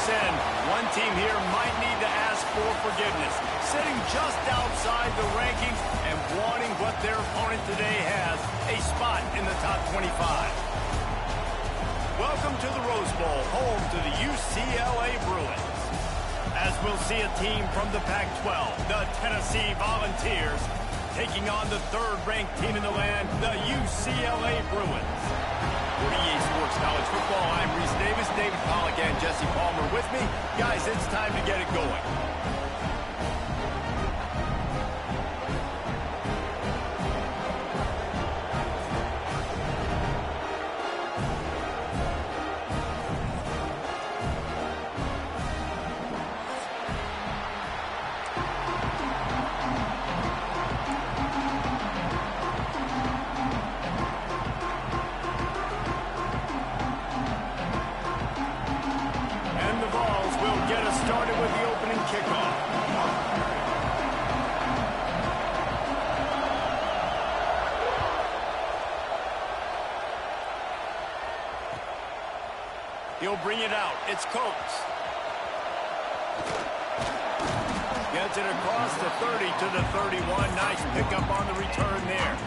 sin. One team here might need to ask for forgiveness, sitting just outside the rankings and wanting what their opponent today has, a spot in the top 25. Welcome to the Rose Bowl, home to the UCLA Bruins. As we'll see a team from the Pac-12, the Tennessee Volunteers, taking on the third-ranked team in the land, the UCLA Bruins. For EA Sports College Football, I'm Reese Davis, David Pollack, and Jesse Palmer with me. Guys, it's time to get it going. He'll bring it out. It's Coates. Gets it across the 30 to the 31. Nice pickup on the return there.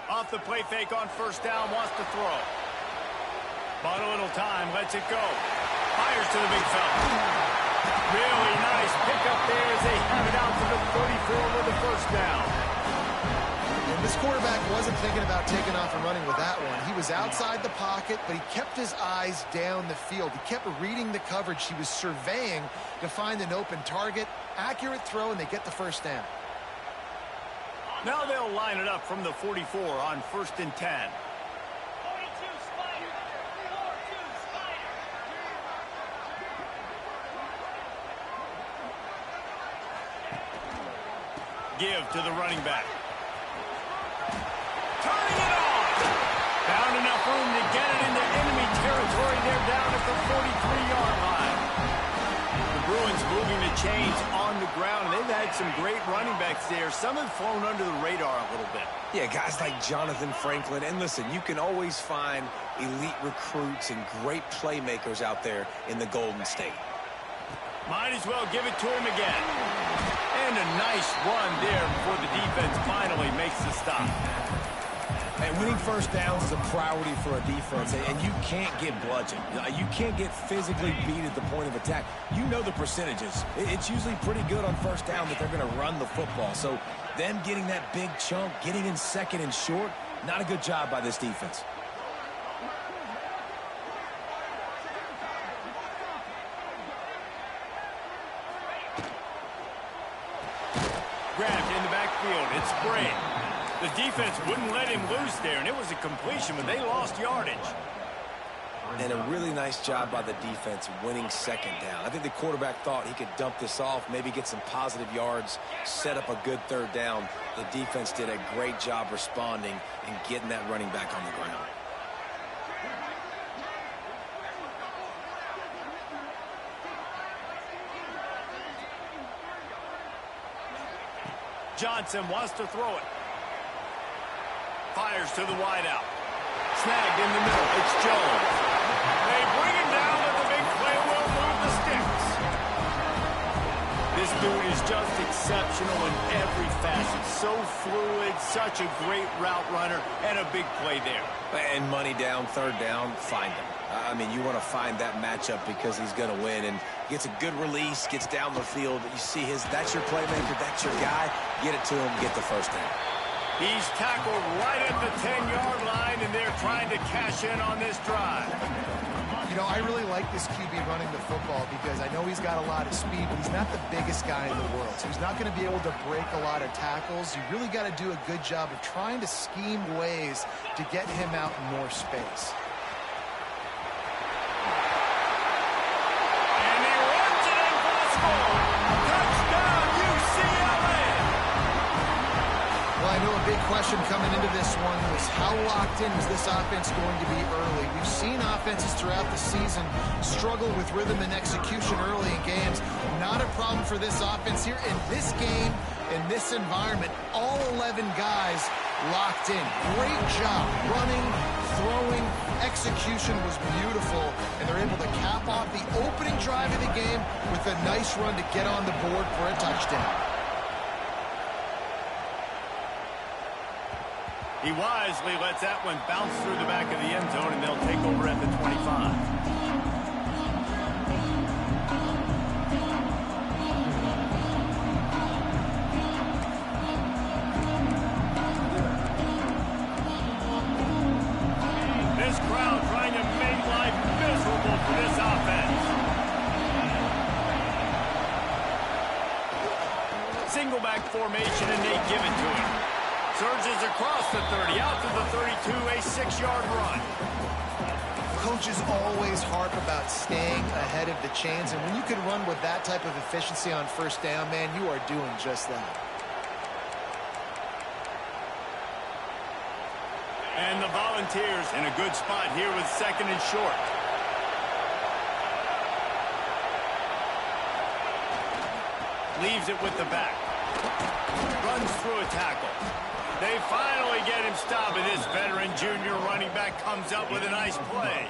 Off the play fake on first down, wants to throw. Bought a little time, lets it go. Fires to the big fella. Really nice pickup there as they have it out to the 34 with the first down. And this quarterback wasn't thinking about taking off and running with that one. He was outside the pocket, but he kept his eyes down the field. He kept reading the coverage. He was surveying to find an open target. Accurate throw, and they get the first down. Now they'll line it up from the 44 on 1st and 10. Give to the running back. Turning it on. Found enough room to get it into enemy territory. They're down at the 43-yard line. The Bruins moving the chains on the ground. They've had some great running backs there. Some have flown under the radar a little bit. Yeah, guys like Jonathan Franklin. And listen, you can always find elite recruits and great playmakers out there in the Golden State. Might as well give it to him again. And a nice run there before the defense finally makes the stop. And winning first downs is a priority for a defense, and you can't get bludgeoned. You can't get physically beat at the point of attack. You know the percentages. It's usually pretty good on first down that they're going to run the football. So them getting that big chunk, getting in second and short, not a good job by this defense. Grabbed in the backfield. It's Spring. The defense wouldn't let him loose there, and it was a completion, but they lost yardage. And a really nice job by the defense winning second down. I think the quarterback thought he could dump this off, maybe get some positive yards, set up a good third down. The defense did a great job responding and getting that running back on the ground. Johnson wants to throw it. Fires to the wideout. Snagged in the middle. It's Jones. They bring him down, but the big play will move the sticks. This dude is just exceptional in every facet. So fluid, such a great route runner, and a big play there. And money down, third down, find him. I mean, you want to find that matchup because he's going to win. And gets a good release, gets down the field. You see that's your playmaker, that's your guy. Get it to him, get the first down. He's tackled right at the 10-yard line, and they're trying to cash in on this drive. You know, I really like this QB running the football because I know he's got a lot of speed, but he's not the biggest guy in the world. So he's not going to be able to break a lot of tackles. You really got to do a good job of trying to scheme ways to get him out in more space. And he runs it and question coming into this one was how locked in was this offense going to be early? We've seen offenses throughout the season struggle with rhythm and execution early in games. Not a problem for this offense here in this game, in this environment. All 11 guys locked in. Great job running, throwing. Execution was beautiful, and they're able to cap off the opening drive of the game with a nice run to get on the board for a touchdown. He wisely lets that one bounce through the back of the end zone, and they'll take over at the 25. This crowd trying to make life miserable for this offense. Single back formation, and they give it to him. Surges across the 30, out to the 32, a 6-yard run. Coaches always harp about staying ahead of the chains, and when you can run with that type of efficiency on first down, man, you are doing just that. And the Volunteers in a good spot here with 2nd and short. Leaves it with the back. Runs through a tackle. They finally get him stopped, and this veteran junior running back comes up with a nice play.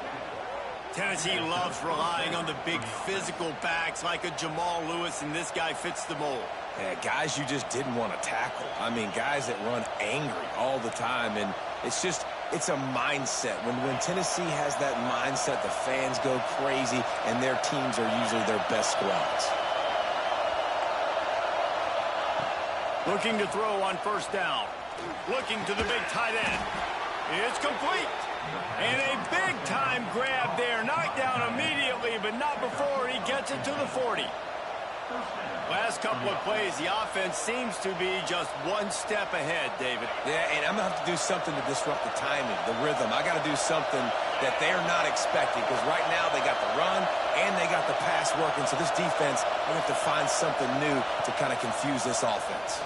Tennessee loves relying on the big physical backs like a Jamal Lewis, and this guy fits the mold. Yeah, guys you just didn't want to tackle. I mean, guys that run angry all the time, and it's a mindset. When Tennessee has that mindset, the fans go crazy, and their teams are usually their best squads. Looking to throw on first down. Looking to the big tight end. It's complete. And a big-time grab there. Knocked down immediately, but not before he gets it to the 40. Last couple of plays, the offense seems to be just one step ahead, David. Yeah, and I'm going to have to do something to disrupt the timing, the rhythm. I got to do something that they're not expecting, because right now they got the run and they got the pass working. So this defense, I have to find something new to kind of confuse this offense.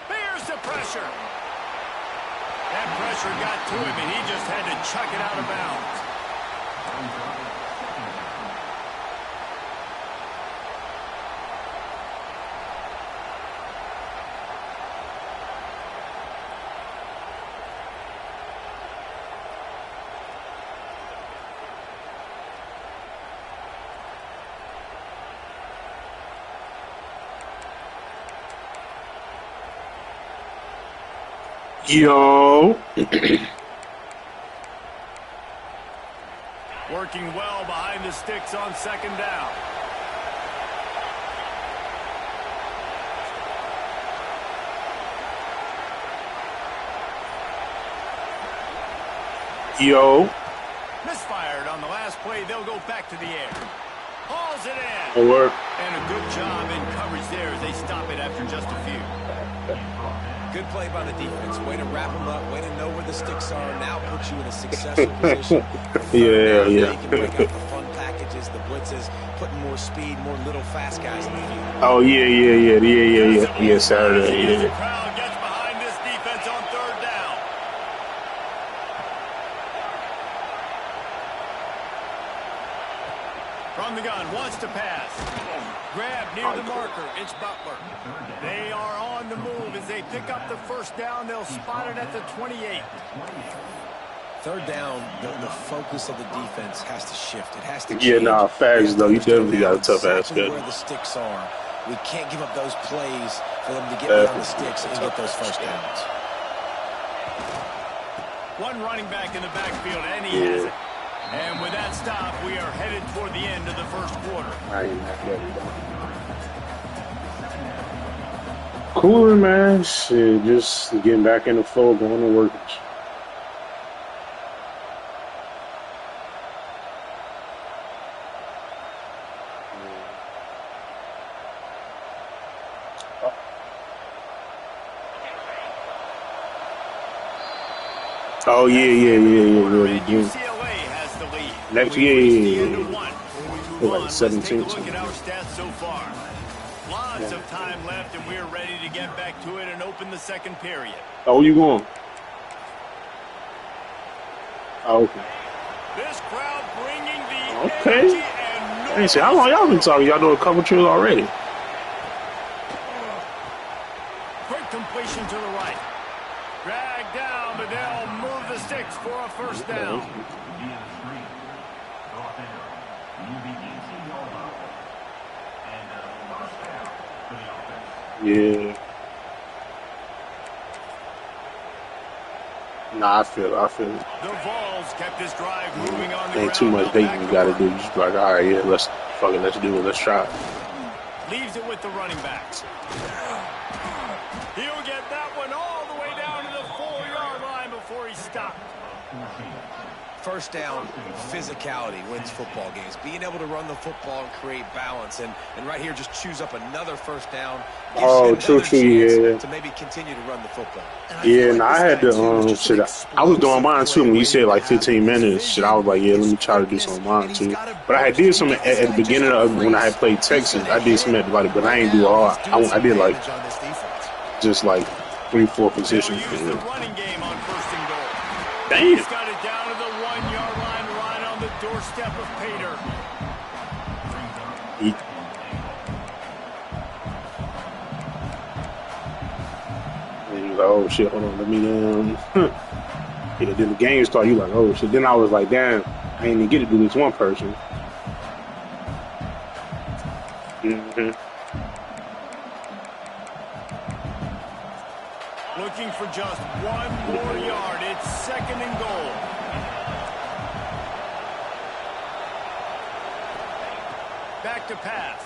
Here's the pressure. That pressure got to him, and he just had to chuck it out of bounds. Yo. Working well behind the sticks on 2nd down. Yo. Misfired on the last play. They'll go back to the air. Hauls it in. Work. And a good job in coverage there as they stop it after just a few. Good play by the defense. Way to wrap them up. Way to know where the sticks are. Now put you in a successful position. Yeah. You can break out the fun packages, the blitzes, putting more speed, more little fast guys in the field. Oh, yeah, Saturday, The yeah. crowd gets behind this defense on 3rd down. From the gun, wants to pass. Grab near the marker. It's Butler. They are on the move as they pick up the first down. They'll spot it at the 28. 3rd down, the focus of the defense has to shift. It has to change. Yeah, nah, facts, though. You definitely got a tough ass exactly schedule. where the sticks are. We can't give up those plays for them to get behind the sticks and get those first downs. One running back in the backfield, and he has it. And with that stop, we are headed toward the end of the first quarter. Cooling, man. Shit, just getting back in the flow, going to work. Oh, yeah. UCLA has the lead. Next, We've reached the end of yeah. one. We're like Let's 17. take a look at our stats so far. Lots of time left, and we're ready to get back to it and open the second period. Oh, where you going? Oh, okay. This crowd bringing the Okay. energy and noise. Hey, see, how long y'all been talking? Y'all doing a couple trips already. Quick completion to the right. Drag down, but they'll move the sticks for a first down. Yeah. Nah, I feel it. The Vols kept this drive moving on the Ain't too much dating you gotta do. You just be like, all right, yeah, let's do it. Let's try it. Leaves it with the running backs. He'll get that one all the way down to the 4-yard line before he stopped. First down, physicality wins football games. Being able to run the football and create balance. And right here, just choose up another first down. Oh, true, yeah. To maybe continue to run the football. Yeah, and I had to, shit, I was doing mine too. When you said like 15 minutes, shit, I was like, yeah, let me try to do some of mine too. But I had did some at the beginning of when I had played Texas. I did some at the bottom, but I ain't do all. I did like just like 3-4 positions. The running game on first and goal. Damn. He's got it down to the 1-yard line right on the doorstep of Pater. And you like, oh shit, hold on, let me yeah, then the game started, you like, oh shit. Then I was like, damn, I ain't even get to do this one person. Looking for just one more yard. It's second and goal. Back to pass.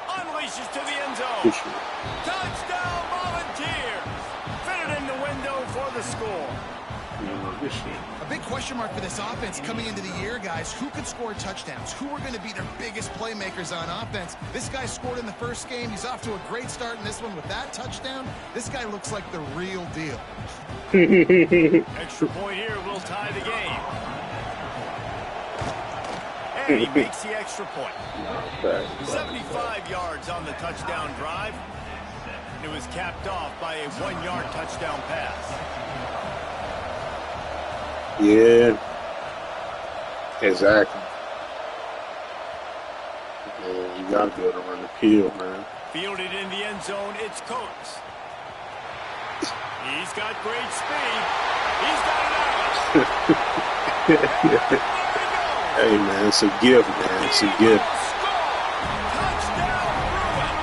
Unleashes to the end zone. Touchdown Volunteers. Fitted in the window for the score. A big question mark for this offense coming into the year, guys. Who could score touchdowns? Who are going to be their biggest playmakers on offense? This guy scored in the first game. He's off to a great start in this one with that touchdown. This guy looks like the real deal. Extra point here will tie the game. And he makes the extra point. 75 yards on the touchdown drive. It was capped off by a 1-yard touchdown pass. Yeah, exactly. Yeah, you gotta be able to run the field, man. Fielded in the end zone, it's Coates. He's got great speed. He's got it out. Hey, man, it's a gift, man. It's a gift. Touchdown, Bruin.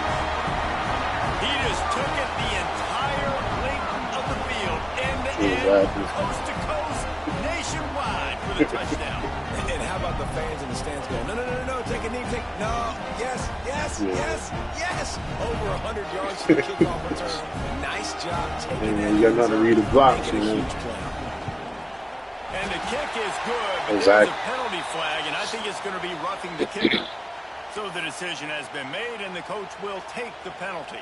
He just took it the entire length of the field, end to end, coast to coast, nationwide for the touchdown. And how about the fans in the stands going, no, take a knee, no, yes. Over 100 yards for the kickoff return. Nice job taking that. You got nothing to read the blocks, you know. And the kick is good, but exactly. there's a penalty flag, and I think it's going to be roughing the kicker. So the decision has been made, and the coach will take the penalty.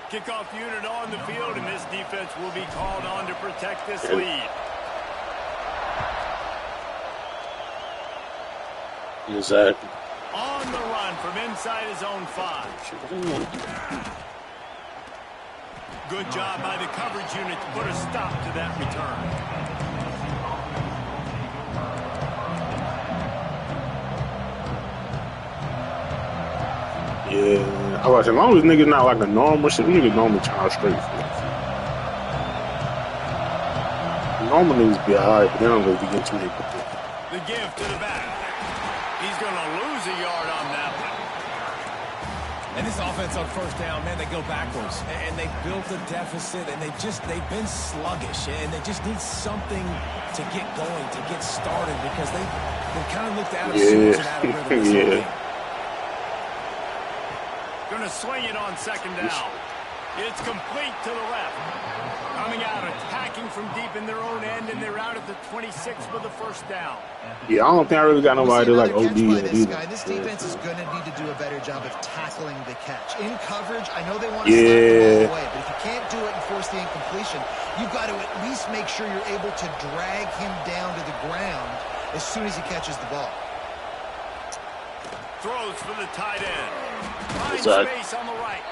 Kickoff unit on the field, and this defense will be called on to protect this lead. Exactly. On the run from inside his own 5. Good job by the coverage unit to put a stop to that return. Yeah, I was as long as niggas not like a normal shit, niggas normally charge straight for it. Normal niggas be alright, but they don't really be getting too many people. The give to the back. He's going to lose a yard on that one. And this offense on first down, man, they go backwards. And they built a deficit, and they've been sluggish. And they just need something to get going, to get started, because they kind of looked out of sorts and out of rhythm this whole game. Going to swing it on second down. It's complete to the left. Coming out, attacking from deep in their own end, and they're out at the 26 with the first down. Yeah, I don't think I really got nobody to like OD this either. guy. This defense is going to need to do a better job of tackling the catch. In coverage, I know they want to stop it all the way, but if you can't do it and force the incompletion, you've got to at least make sure you're able to drag him down to the ground as soon as he catches the ball. Throws for the tight end. Finds space on the right.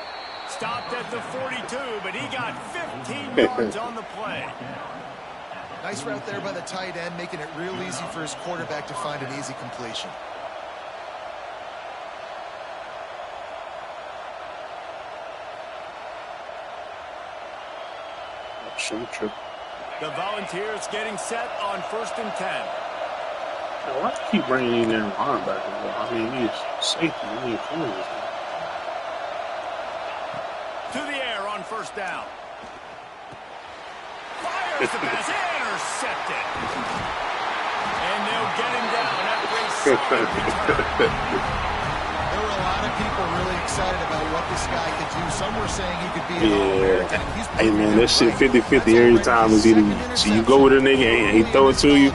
Stopped at the 42, but he got 15 yards on the play. Nice route there by the tight end, making it real easy for his quarterback to find an easy completion. The Volunteers getting set on 1st and 10. Why do you keep bringing in their linebacker? I mean, he's safety. I mean, corners. To the air on 1st down. Fires the pass, intercepted. And they'll get him down after a solid return. There were a lot of people really excited about what this guy could do. Some were saying he could be an All-American. Hey, man, that shit 50-50 every time is either so you go with a nigga and he throw it to you,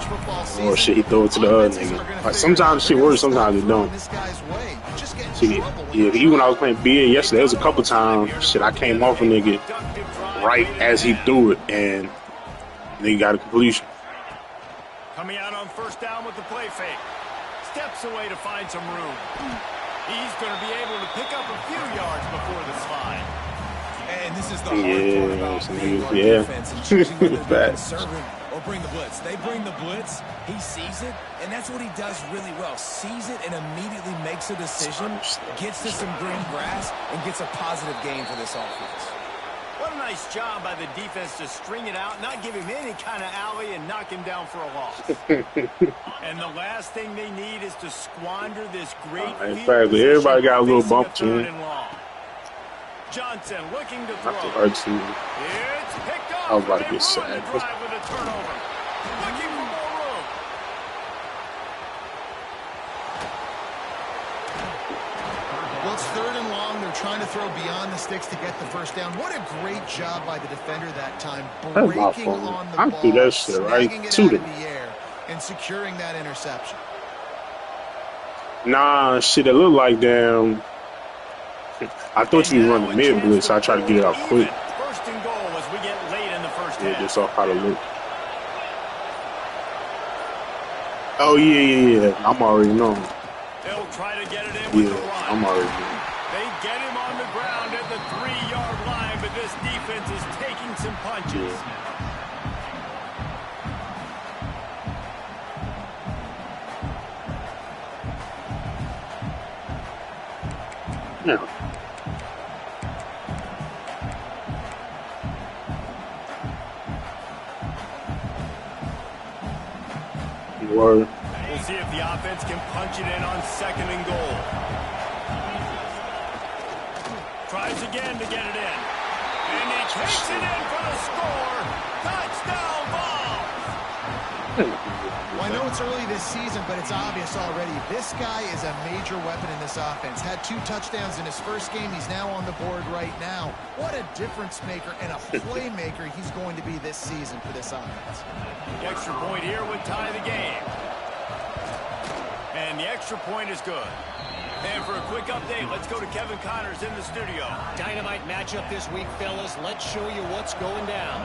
or shit, he throw it to the other nigga. Like, sometimes shit works, sometimes it don't. See, yeah, even when I was playing BA yesterday, there was a couple times, shit, I came off a nigga right as he threw it, and nigga got a completion. Coming out on 1st down with the play fake. Steps away to find some room. He's going to be able to pick up a few yards before the slide. And this is the hard part about being on defense and choosing whether to conserve it or bring the blitz. They bring the blitz, he sees it, and that's what he does really well. Sees it and immediately makes a decision, gets to some green grass, and gets a positive gain for this offense. What a nice job by the defense to string it out, not give him any kind of alley, and knock him down for a loss. And the last thing they need is to squander this great field exactly. Everybody got a little bump to him. Johnson looking to throw. It's picked up. I was about to get sad. Drive with a turnover. Looking for more room. Well, it's 3rd and long. They're trying to throw beyond the sticks to get the 1st down. What a great job by the defender that time, breaking on the ball, that shit right to them, the air, and securing that interception. Nah, shit, it looked like damn. I thought you were running mid blitz, so I tried to get it out quick. 1st and goal as we get late in the 1st half. Just off how to look. Oh yeah. I'm already knowing. They'll try to get it in with the run. I'm already knowing. They get him on the ground at the 3-yard line, but this defense is taking some punches. Yeah. Word. We'll see if the offense can punch it in on 2nd and goal. Tries again to get it in. And he takes it in for the score. Touchdown ball. Well, I know it's early this season, but it's obvious already. This guy is a major weapon in this offense. Had 2 touchdowns in his first game. He's now on the board right now. What a difference maker and a playmaker he's going to be this season for this offense. The extra point here would tie the game. And the extra point is good. And for a quick update, let's go to Kevin Connors in the studio. Dynamite matchup this week, fellas. Let's show you what's going down.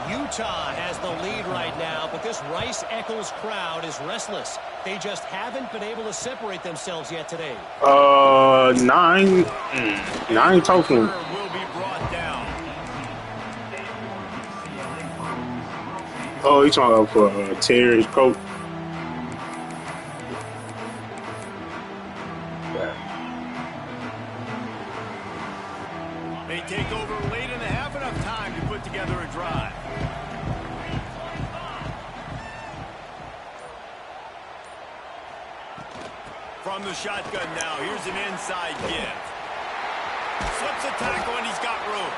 Utah has the lead right now, but this Rice-Eccles crowd is restless. They just haven't been able to separate themselves yet today. 9 total. Will be brought down. Oh, he's talking for Terry's coach. They take over late in the half, enough time to put together a drive. From the shotgun now, here's an inside give. Slips a tackle and he's got room.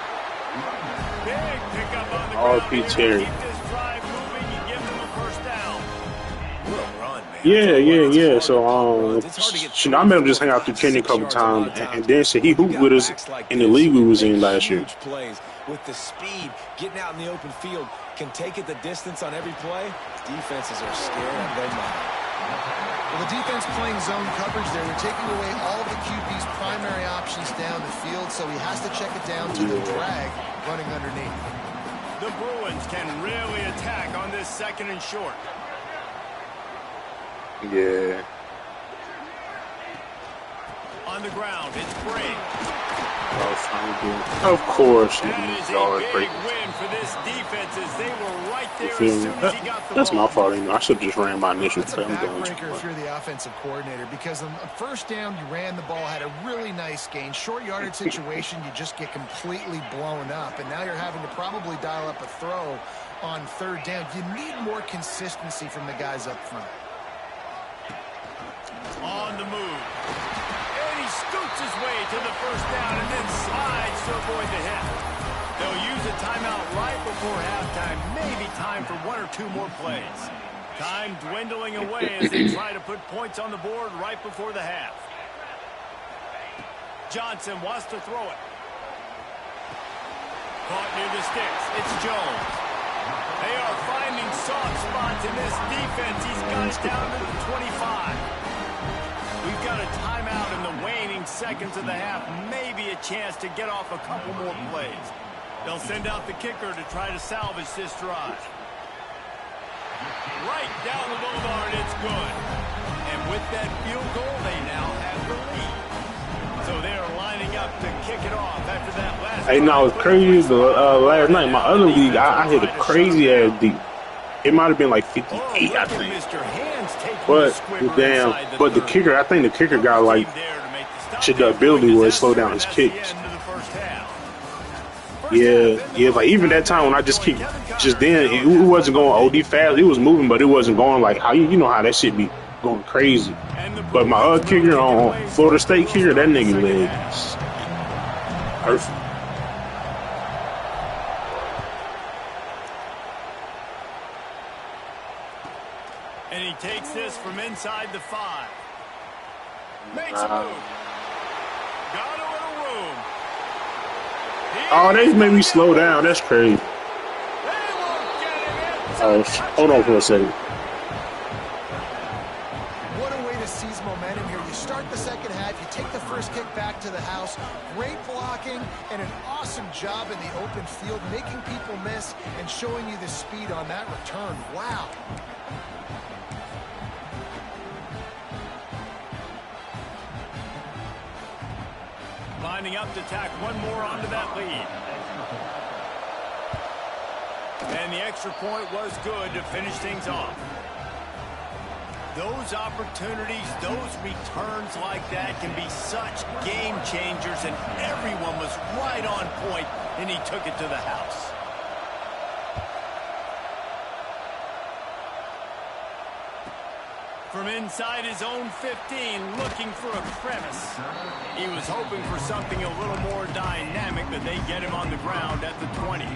Big pickup on the ground. R.P. Terry. Keep this drive moving and give them a 1st down. What a run, man. Yeah. So, I met him just hang out through Kenny a couple times, and then he hooped with us in the league we was in last year. Plays with the speed, getting out in the open field, can take it the distance on every play. Defenses are scared of their mind. Well, the defense playing zone coverage there. They're taking away all of the QB's primary options down the field, so he has to check it down to the drag running underneath. The Bruins can really attack on this 2nd and short. Yeah. On the ground, it's Briggs. Of course, That is a big win for this defense as they were right there as soon as he got the ball. That's my fault. I should have just ran my initial play. That's a backbreaker if you're the offensive coordinator, because on first down, you ran the ball, had a really nice gain. Short yardage situation, you just get completely blown up, and now you're having to probably dial up a throw on third down. You need more consistency from the guys up front. On the move. And he scoots his way to the first down and then slides to avoid the hit. They'll use a timeout right before halftime. Maybe time for one or two more plays. Time dwindling away as they try to put points on the board right before the half. Johnson wants to throw it. Caught near the sticks. It's Jones. They are finding soft spots in this defense. He's got it down to the 25. We've got a timeout in the waning seconds of the half. Maybe a chance to get off a couple more plays. They'll send out the kicker to try to salvage this drive. Right down the boulevard, it's good. And with that field goal, they now have the lead. So they're lining up to kick it off after that last. Hey, no, it's crazy. Last night, my other league, I hit a crazy-ass deep. It might have been like 58, I think. But the kicker, I think the kicker got like the ability where it slowed down his kicks. Yeah, like even that time when I just kicked, just then it wasn't going OD fast. It was moving, but it wasn't going like how you know how that shit be going crazy. But my other kicker on Florida State kicker, that nigga legs perfect. And he takes this from inside the 5. Makes a move. Got a little room. Oh, they made me slow down. That's crazy. Hold on for a second. What a way to seize momentum here. You start the second half, you take the first kick back to the house. Great blocking and an awesome job in the open field, making people miss and showing you the speed on that return. Wow. Lining up to tack one more onto that lead. And the extra point was good to finish things off. Those opportunities, those returns like that can be such game changers, and everyone was right on point, and he took it to the house. From inside his own 15, looking for a crevice. He was hoping for something a little more dynamic, but they get him on the ground at the 20.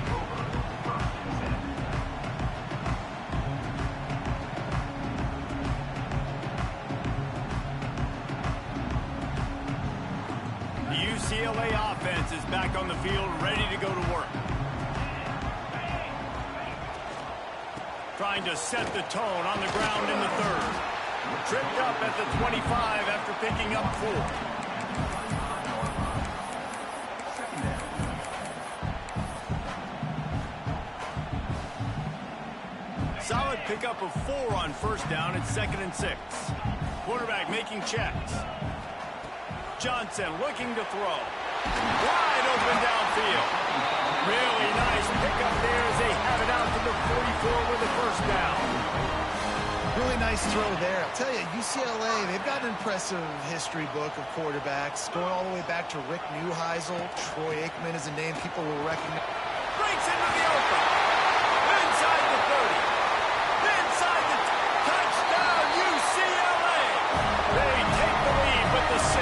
The UCLA offense is back on the field, ready to go to work. Trying to set the tone on the ground in the third. Tripped up at the 25 after picking up 4. Solid pickup of 4 on first down at 2nd and 6. Quarterback making checks. Johnson looking to throw. Wide open downfield. Really nice pickup there as they have it out to the 44 with the first down. Really nice throw there. I'll tell you, UCLA, they've got an impressive history book of quarterbacks, going all the way back to Rick Neuheisel. Troy Aikman is a name people will recognize. Breaks into the open. Inside the 30. Inside the touchdown, UCLA. They take the lead with the 6.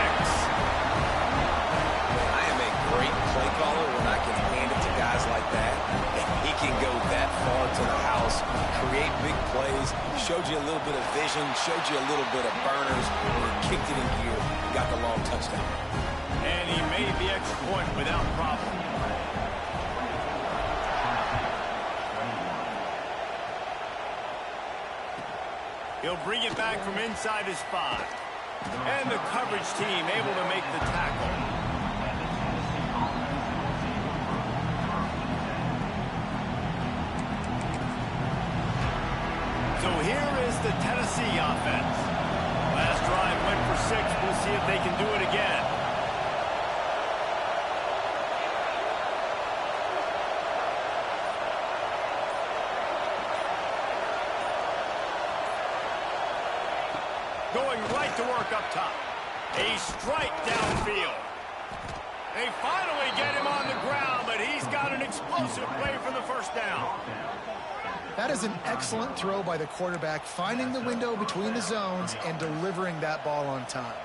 I am a great play caller when I can hand it to guys like that. He can go that far to the house, create big plays, showed you a little bit of vision, showed you a little bit of burners, and he kicked it in gear and got the long touchdown. And he made the extra point without problem. He'll bring it back from inside his 5. And the coverage team able to make the tackle. So here is the Tennessee offense. Last drive went for 6. We'll see if they can do it again. going right to work up top. A strike downfield. They finally get him on the ground, but he's got an explosive play for the first down. That is an excellent throw by the quarterback, finding the window between the zones and delivering that ball on time.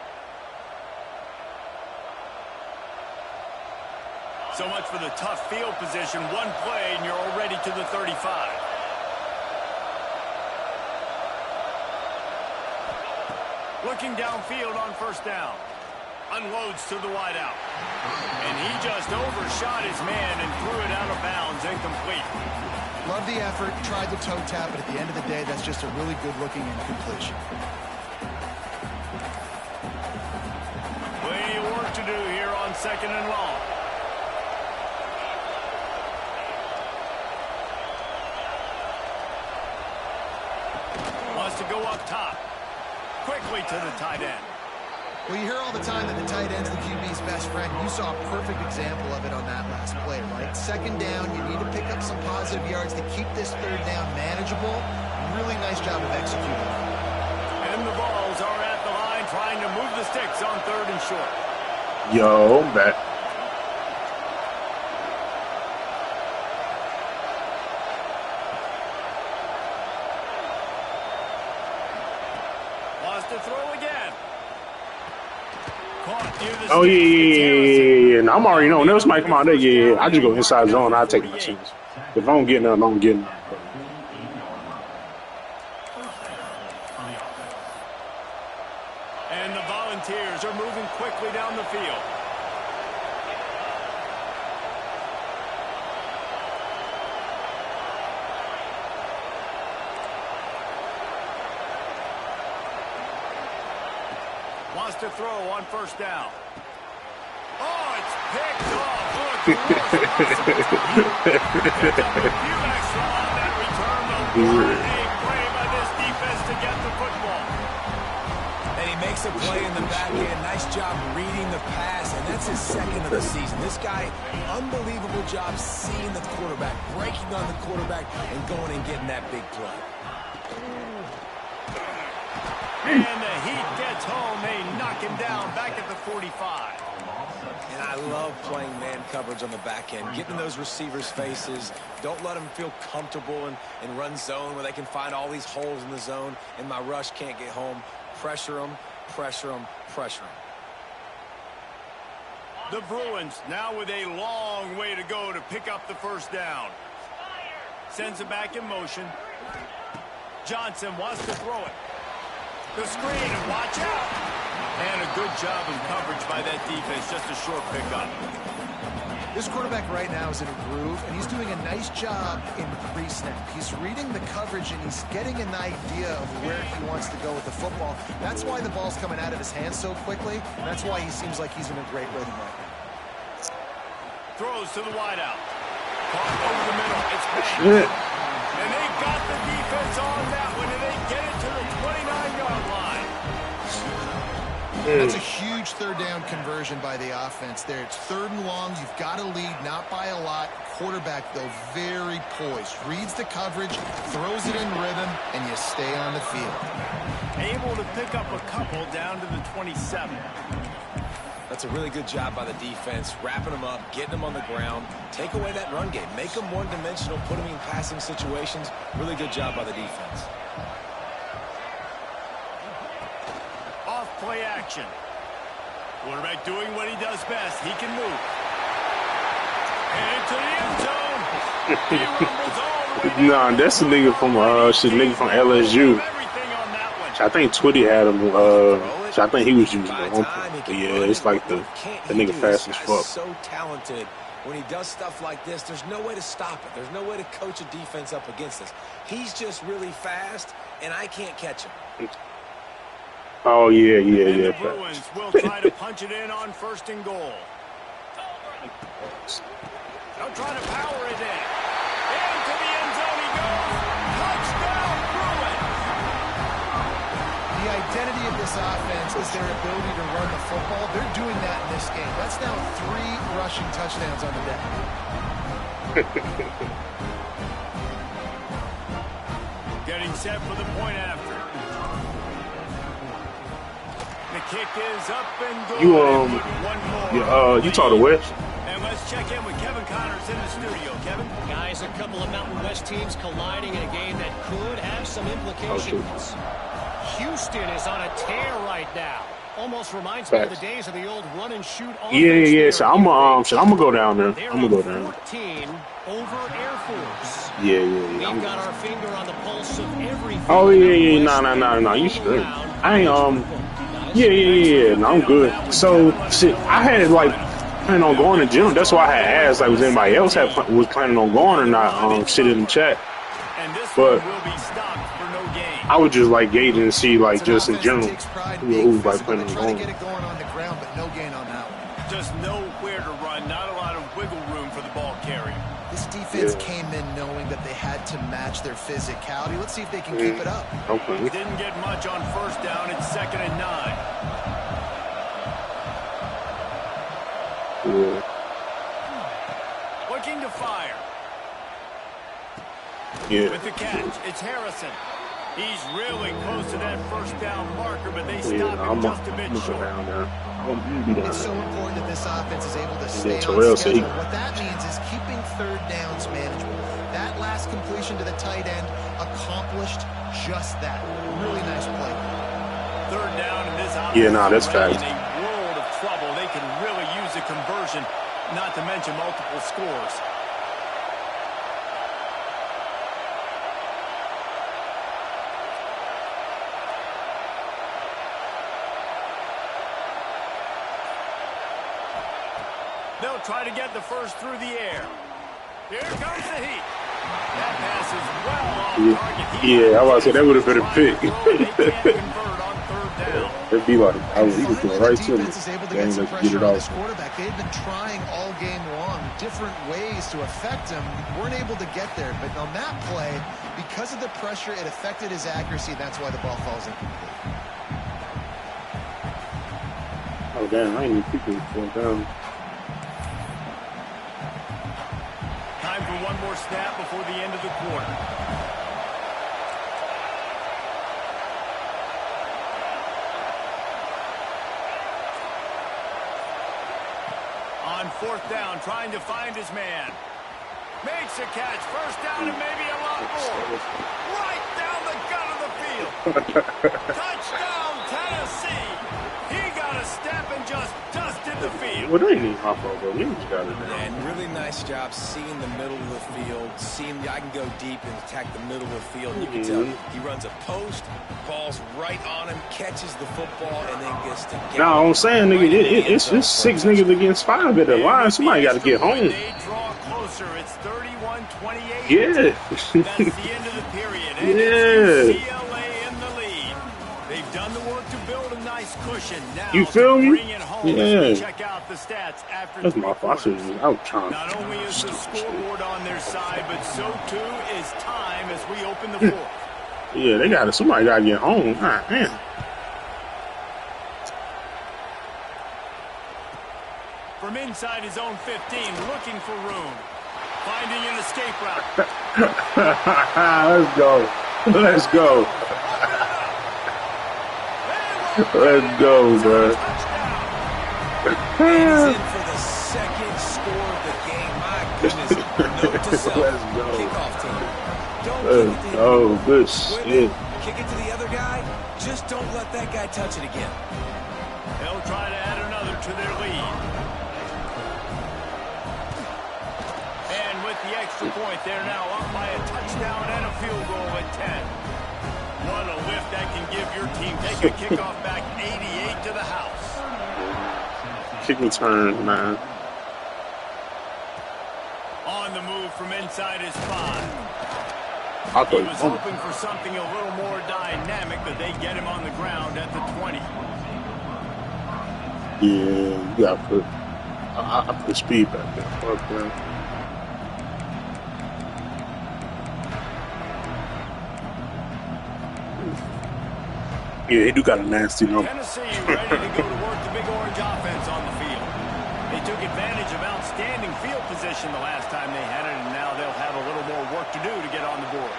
So much for the tough field position. One play, and you're already to the 35. Looking downfield on first down. Unloads to the wideout. And he just overshot his man and threw it out of bounds, incomplete. Love the effort, tried the toe tap, but at the end of the day, that's just a really good-looking incompletion. Plenty of work to do here on 2nd and long. Wants to go up top. Quickly to the tight end. Well, you hear all the time that the tight end's the QB's best friend. You saw a perfect example of it on that last play, right? 2nd down, you need to pick up some positive yards to keep this 3rd down manageable. Really nice job of executing. And the Vols are at the line trying to move the sticks on 3rd and short. Yo, back. Wants to throw again. Oh, yeah. No, I'm already knowing. There's somebody come out there, yeah. I just go inside zone. I take my chance. If I don't get nothing, I don't get nothing. And the Volunteers are moving quickly down the field. Wants to throw on first down. Oh, it's picked off. Look, a few extra on that return. A play by this defense to get the football. And he makes a play in the back end. Nice job reading the pass, and that's his 2nd of the season. This guy, unbelievable job seeing the quarterback, breaking on the quarterback, and going and getting that big play. And the Heat gets home. They knock him down back at the 45. And I love playing man coverage on the back end, getting in those receivers' faces. Don't let them feel comfortable in run zone where they can find all these holes in the zone, and my rush can't get home. Pressure them, pressure them, pressure them. The Bruins now with a long way to go to pick up the first down. Sends it back in motion. Johnson wants to throw it. The screen, and watch out. And a good job of coverage by that defense. Just a short pickup. This quarterback right now is in a groove, and he's doing a nice job in pre-snap. He's reading the coverage, and he's getting an idea of where he wants to go with the football. That's why the ball's coming out of his hands so quickly, and that's why he seems like he's in a great rhythm right now. Throws to the wideout. Caught over the middle. It's back. And they got the defense on that one, and they get it to the 29-yard line. That's a huge 3rd down conversion by the offense there. It's 3rd and long. You've got to lead, not by a lot. Quarterback, though, very poised. Reads the coverage, throws it in rhythm, and you stay on the field. Able to pick up a couple down to the 27. That's a really good job by the defense, wrapping them up, getting them on the ground, take away that run game, make them one-dimensional, put them in passing situations. Really good job by the defense. Off play action. Quarterback doing what he does best. He can move. And into the end zone. He rumbles all the way down. Nah, that's the nigga from nigga from LSU. I think Twitty had him. So I think he was using it. Yeah, it's like the nigga fast as fuck. So talented. When he does stuff like this, there's no way to stop it. There's no way to coach a defense up against this. He's just really fast, and I can't catch him. Oh, yeah. The Bruins will try to punch it in on 1st and goal. They'll try to power it in. Into the end zone he goes. Touchdown, Bruins! The identity of this offense is their ability to run the football. They're doing that in this game. That's now 3 rushing touchdowns on the day. Getting set for the point after. kick is up and good. You talk to West? And let's check in with Kevin Connors in the studio. Kevin? Guys, a couple of Mountain West teams colliding in a game that could have some implications. Houston is on a tear right now. Almost reminds me of the days of the old run and shoot. Yeah. So I'm gonna go down there. I'm gonna go down. 14 over Air Force. Yeah. We've got our finger on the pulse of everything. Oh yeah. No. You straight. I ain't Yeah. No, I'm good. So shit, I had like planning on going to the gym. That's why I had asked like was anybody else was planning on going or not. Shit in the chat. But I would just like gauging and see like just in general who's like planning on going. Get it going on the ground, but no gain on that one. Just nowhere to run, not a lot of wiggle room for the ball carrier. This defense came in knowing that they had to match their physicality. Let's see if they can keep it up. Okay. Didn't get much on first down. It's 2nd and 9. Yeah. Looking to fire. Yeah. With the catch, it's Harrison. He's really close to that first down marker, but they stop him just a bit short. It's so important that this offense is able to stay on schedule. What that means is keeping third downs manageable. That last completion to the tight end accomplished just that. Really nice play. Third down in this offense. Yeah, that's facts. In a world of trouble, they can really use a conversion, not to mention multiple scores. They'll try to get the first through the air. Here comes the heat. That pass is well off target. Yeah, I was say that would have been a pick. They can't convert on third down. It'd be like I was even going right to defense is able to get some pressure on this quarterback. They've been trying all game long, different ways to affect him. Weren't able to get there, but on that play, because of the pressure, it affected his accuracy. That's why the ball falls incomplete. Oh damn, I ain't even peeking fourth down. Time for one more snap before the end of the quarter. On fourth down, trying to find his man. Makes a catch. First down and maybe a lot more. Right down the gut of the field. Touchdown, Tennessee. He got a step and just dusted the field. Well, they ain't hop over. He just got it down. And really nice job seeing the middle of the field. Seeing I can go deep and attack the middle of the field. You can tell he runs a post, falls right on him, catches the football, and then gets to get. No, I'm saying, nigga, it's 6 niggas against 5 at the line. Somebody got to get home. They draw closer. It's 31-28. Yeah. That's the end of the period. And Yeah. it's UCLA in the lead. They've done the work to build a nice cushion. Now You feel me? bring it home. Yeah. Check out the stats after That's three my fault. quarters. I was trying. Not only is the scoreboard on their side, but so too is time as we open the fourth. Yeah, they got somebody got to get home. God damn. From inside his own 15, looking for room. Finding an escape route. Let's go. Let's go. Let's go, bro. He's in for the second score of the game. My goodness. Note to self. Let's go. Kickoff team. Don't Let's kick it to go. him. Good Whip shit. it. Kick it to the other guy. Just don't let that guy touch it again. They'll try to add another to their lead. And with the extra point, they're now up by a touchdown and a field goal at 10. What a lift that can give your team. Take a kickoff back 88 to the house. Kick return, man. On the move from inside his 5. I He was thought, hoping for something a little more dynamic, but they get him on the ground at the 20. yeah, you got to put. I put speed back there. Fuck, man. Yeah, he do got a nasty number. Tennessee ready to go to work the big orange offense on the field. They took advantage of outstanding field position the last time they had it, and now they'll have a little more work to do to get on the board.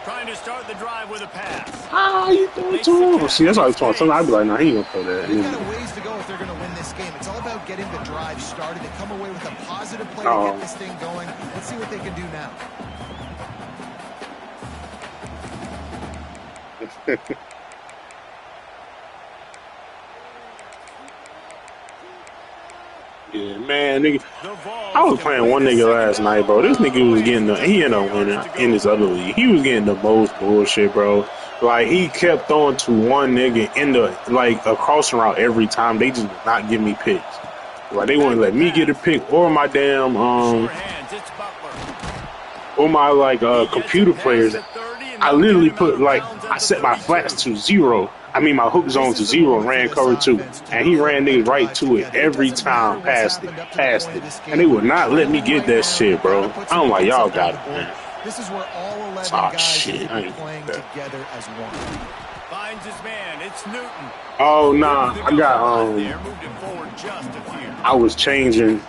Trying to start the drive with a pass. Ah, you throw it to him. See, that's what I was talking. Sometimes I'd be like, nah, he ain't gonna throw that. They've got a ways to go if they're going to win this game. It's all about getting the drive started and come away with a positive play to get this thing going. Let's see what they can do now. Yeah, man, nigga. I was playing one nigga last night, bro. This nigga was getting he ended up winning in his other league. He was getting the most bullshit, bro. Like, he kept throwing to one nigga in the, like, a crossing route every time. They just would not give me picks. Like, they wouldn't let me get a pick or my damn, or my, like, computer players. I literally put, like, I set my flats to 0. I mean, my hook zone to 0 and ran cover 2. And he ran niggas right to it every time, past it. And they would not let me get that shit, bro. I'm like, y'all got it, man. This is where all 11 guys will be playing together as one. Finds his man. It's Newton. Oh, nah. I got, I was changing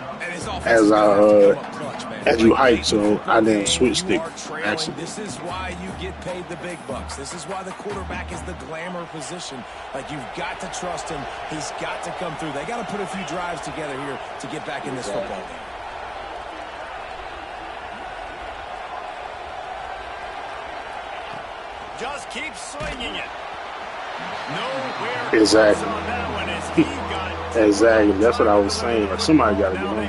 as you hike, so I didn't switch stick. Actually, this is why you get paid the big bucks. This is why the quarterback is the glamour position. Like, you've got to trust him. He's got to come through. They got to put a few drives together here to get back in this football game. Just keep swinging it. Nowhere exactly. on that one as he got exactly. That's what I was saying. Like, somebody got to get on.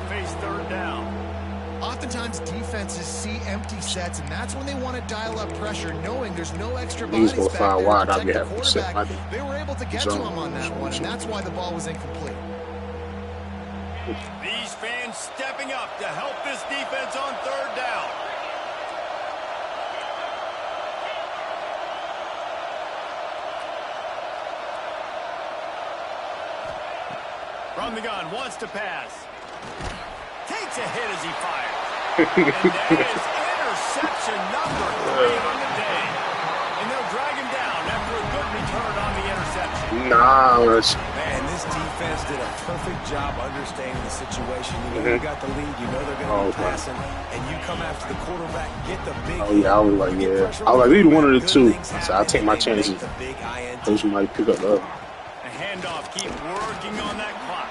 Oftentimes defenses see empty sets, and that's when they want to dial up pressure, knowing there's no extra bodies back there to protect the quarterback. They were able to get to him on that one, and that's why the ball was incomplete. These fans stepping up to help this defense on 3rd down. From the gun, wants to pass. Takes a hit as he fires. And that is interception number 3 on the day. And they'll drag him down after a good return on the interception. Nah, man, this defense did a perfect job understanding the situation. You know you got the lead, you know they're going to be passing, and you come after the quarterback, get the big. Oh yeah, I was like, yeah. I was like, either one of the two. So I'll take my chances. Those you might pick up the other. A handoff, keep working on that clock.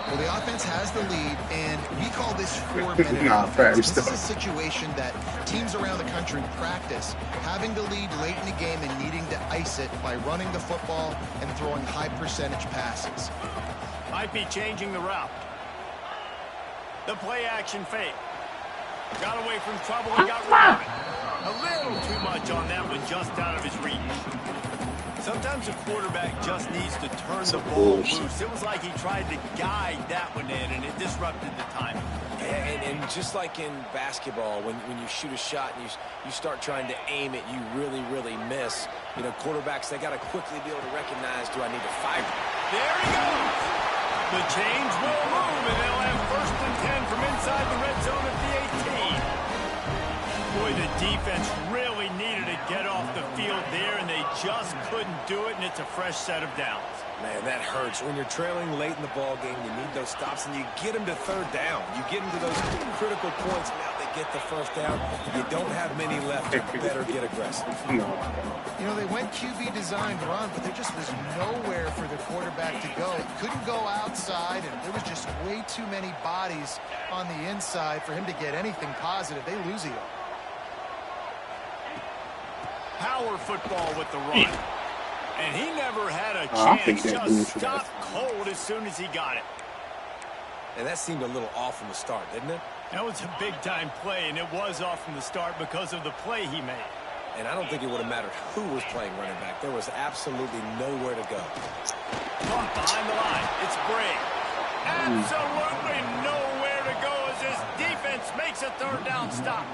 Well, the offense has the lead, and we call this 4-minute offense. This is a situation that teams around the country practice, having the lead late in the game and needing to ice it by running the football and throwing high-percentage passes. Might be changing the route. The play-action fake. Got away from trouble and got rid of it. A little too much on that one, just out of his reach. Sometimes a quarterback just needs to turn the ball loose. It was like he tried to guide that one in, and it disrupted the timing. And just like in basketball, when you shoot a shot and you start trying to aim it, you really, really miss. You know, quarterbacks, they got to quickly be able to recognize, do I need to fire? There he goes. The chains will move, and they'll have 1st and 10 from inside the red zone at the 18. Boy, the defense really needed to get off the field there, and they just couldn't do it, and it's a fresh set of downs. Man, that hurts. When you're trailing late in the ball game, you need those stops, and you get them to 3rd down. You get them to those critical points. Now they get the 1st down. You don't have many left. You better get aggressive. You know, they went QB designed run, but there just was nowhere for the quarterback to go. Couldn't go outside, and there was just way too many bodies on the inside for him to get anything positive. They lose it. Power football with the run. And he never had a chance. Just stopped cold as soon as he got it. And that seemed a little off from the start, didn't it? That was a big-time play, and it was off from the start because of the play he made. And I don't think it would have mattered who was playing running back. There was absolutely nowhere to go. Caught behind the line. It's Bray. Absolutely nowhere to go as this defense makes a 3rd down stop.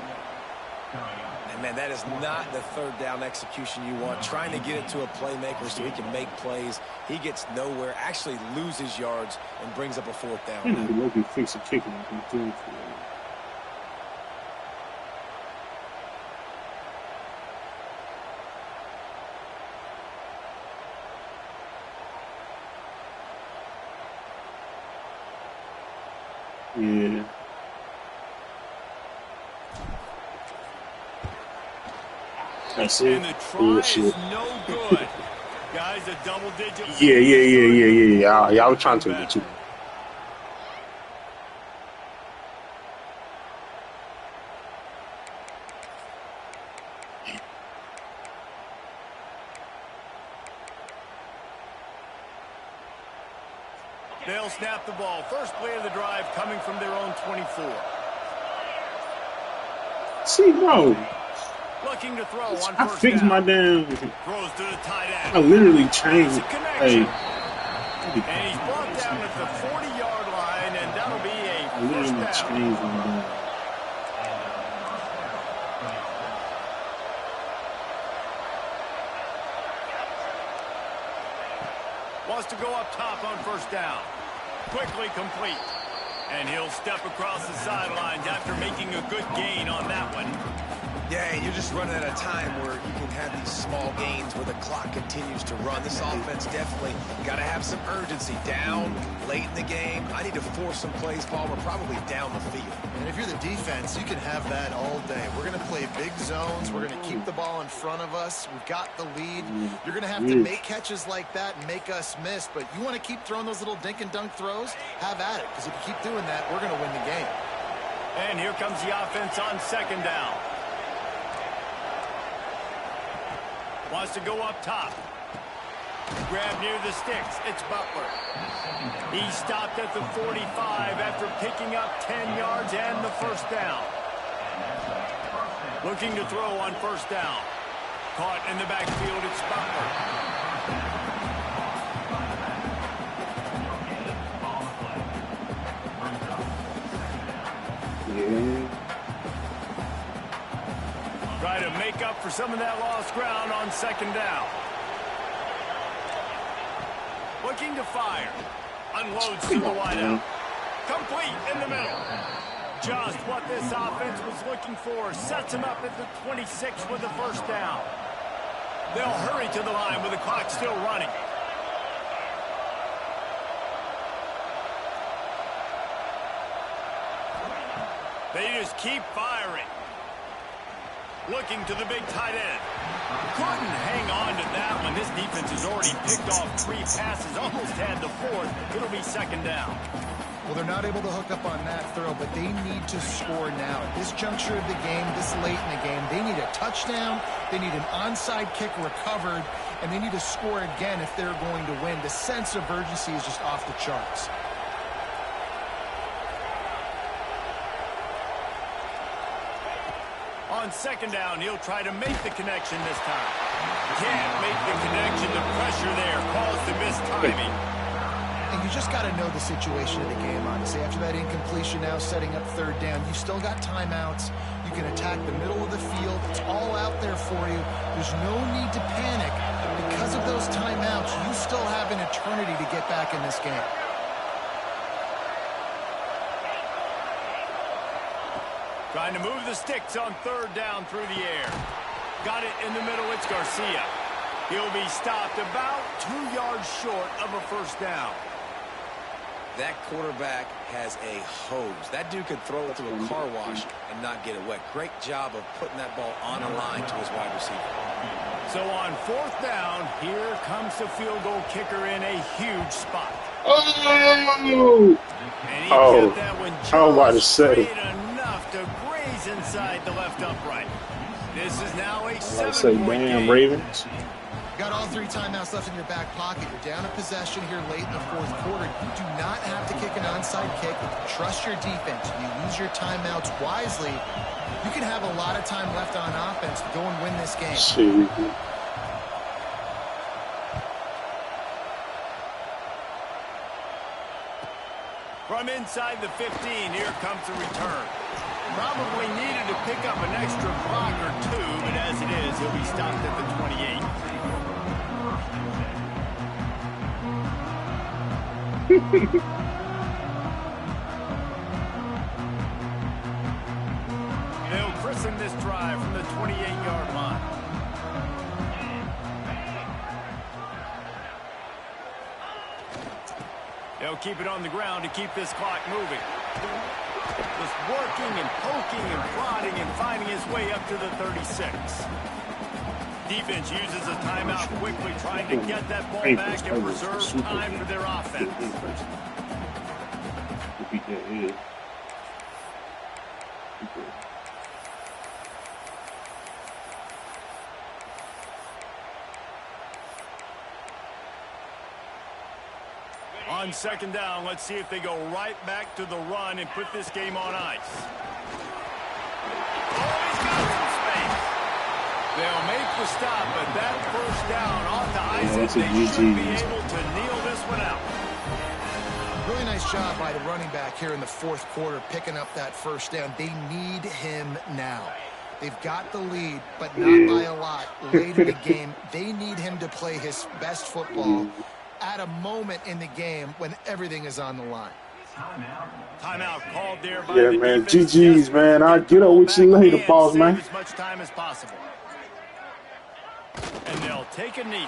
And, man, that is not the 3rd down execution you want. Trying to get it to a playmaker so he can make plays. He gets nowhere, actually loses yards, and brings up a 4th down. Loki fix a kick and do it for Yeah. That's And it. the try Bullshit. is no good. Guys, a double-digit. Yeah. Y'all was trying to take it too. They'll snap the ball. First play of the drive coming from their own 24. See, bro. Looking to throw on I first fixed down. my damn. Throws to the tight end. I literally changed. There's a connection. Hey. And he's brought down at the 40-yard line, and that'll be I a first literally down. changed my damn. Wants to go up top on first down. Quickly complete. And he'll step across the sidelines after making a good gain on that one. Yeah, you're just running at a time where you can have these small gains where the clock continues to run. This offense definitely got to have some urgency. Down late in the game. I need to force some plays, Paul. We're probably down the field. And if you're the defense, you can have that all day. We're going to play big zones. We're going to keep the ball in front of us. We've got the lead. You're going to have to make catches like that and make us miss. But you want to keep throwing those little dink and dunk throws? Have at it. Because if you keep doing that, we're going to win the game. And here comes the offense on second down. Wants to go up top. Grab near the sticks. It's Butler. He stopped at the 45 after picking up 10 yards and the first down. Looking to throw on first down. Caught in the backfield. It's Butler. Yeah. Try to make up for some of that lost ground on second down. Looking to fire. Unloads to the wideout. Complete in the middle. Just what this offense was looking for. Sets him up at the 26 with the first down. They'll hurry to the line with the clock still running. They just keep firing. Looking to the big tight end. Couldn't hang on to that one. This defense has already picked off 3 passes. Almost had the 4th. It'll be second down. Well, they're not able to hook up on that throw, but they need to score now. At this juncture of the game, this late in the game, they need a touchdown, they need an onside kick recovered, and they need to score again if they're going to win. The sense of urgency is just off the charts. On second down, he'll try to make the connection this time. Can't make the connection. The pressure there caused the missed timing. And you just got to know the situation of the game, honestly. After that incompletion now setting up third down, you still got timeouts. You can attack the middle of the field. It's all out there for you. There's no need to panic. Because of those timeouts, you still have an eternity to get back in this game. Trying to move the sticks on third down through the air. Got it in the middle. It's Garcia. He'll be stopped about 2 yards short of a first down. That quarterback has a hose. That dude could throw it through a car wash and not get it wet. Great job of putting that ball on a line to his wide receiver. So on fourth down, here comes the field goal kicker in a huge spot. Oh! And he kept that one I was about to just say. straight enough to graze inside the left upright. This is now a I was about to say, 7-point damn, game. Ravens. Got all 3 timeouts left in your back pocket. You're down a possession here late in the fourth quarter. You do not have to kick an onside kick. Trust your defense. You use your timeouts wisely. You can have a lot of time left on offense to go and win this game. Shoot. From inside the 15, here comes the return. Probably needed to pick up an extra block or 2, but as it is, he'll be stopped at the 28. They'll christen this drive from the 28-yard line. They'll keep it on the ground to keep this clock moving. Just working and poking and prodding and finding his way up to the 36. Defense uses a timeout quickly, trying to get that ball back and preserve time for their offense. On second down, let's see if they go right back to the run and put this game on ice. Oh, he's got some space. They'll make the stop, but that first down on the ice, they should be able to kneel this one out. Really nice job by the running back here in the fourth quarter, picking up that first down. They need him now. They've got the lead, but not by a lot late in the game. They need him to play his best football at a moment in the game when everything is on the line. Timeout called there by yeah, the man. defense. GG's, man. I'll get up with you later, boss, man. As much time as possible. And they'll take a knee.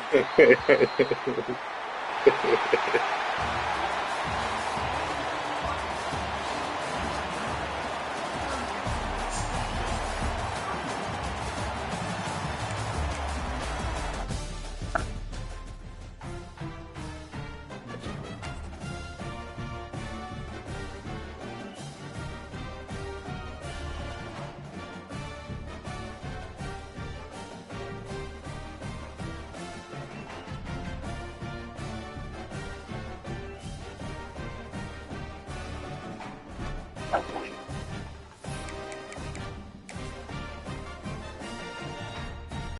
That point.